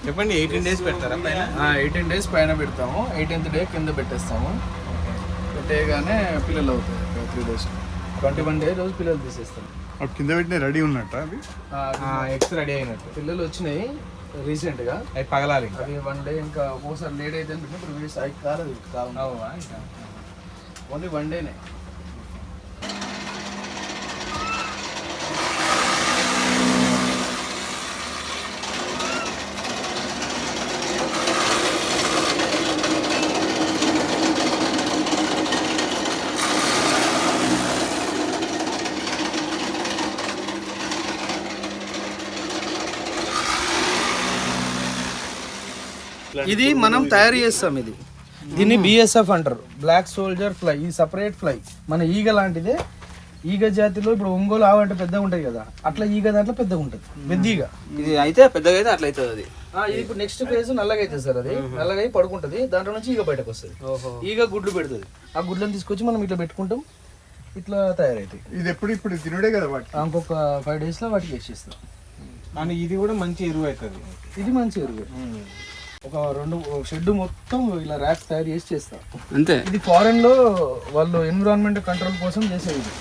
చెప్పండి. 18 days పెడతారా పైన? 18 days పైన పెడతాము. 18th day కింద పెట్టేస్తాము. పెట్టేయగానే పిల్లలు అవుతాయి 3 days. 21 days రోజు పిల్లలు తీసేస్తాం. కింద పెట్టిన రెడీ ఉన్నట్ట అవి ఎగ్స్ రెడీ అయినట్టు. పిల్లలు వచ్చినాయి రీసెంట్గా. అవి పగలాలి. అది 1 day ఇంకా ఒకసారి లేట్ అయితే ఇప్పుడు కాలేదు ఓన్లీ 1 dayనే. ఇది మనం తయారు చేస్తాం. దీన్ని బిఎస్ఎఫ్ అంటారు, బ్లాక్ సోల్జర్ ఫ్లై. ఈ సపరేట్ ఫ్లై మన ఈగ లాంటిదే. ఈగ జాతిలో ఇప్పుడు ఒంగోలు ఆవు అంటే పెద్దగా ఉంటుంది కదా, అట్లా ఈగ దాంట్లో పెద్దగా ఉంటుంది, పెద్ద ఈగ. ఇది అయితే పెద్దగా అయితే అట్లా అవుతుంది. అది ఇది ఇప్పుడు నెక్స్ట్ ఫేజ్ నల్లగా అవుతుంది సార్. అది నల్లగా అయి పడుకుంటుంది, దాంట్లో నుంచి ఈగ బయటకు వస్తుంది. ఈగ గుడ్లు పెడుతుంది. ఆ గుడ్లను తీసుకొచ్చి మనం ఇట్లా పెట్టుకుంటాం, ఇట్లా తయారవుతాయి. ఇది ఎప్పుడు తినుడే కదా వాటికి. ఇంకొక 5 days లో వాటికి వేసేస్తాం. కానీ ఇది కూడా మంచి ఎరువు అవుతుంది. ఇది మంచి ఎరువు. ఒక 2 షెడ్ మొత్తం ఇలా ర్యాక్స్ తయారు చేసి చేస్తాం అంతే. ఇది ఫారెన్ లో వాళ్ళు ఎన్విరాన్మెంట్ కంట్రోల్ కోసం చేసేది.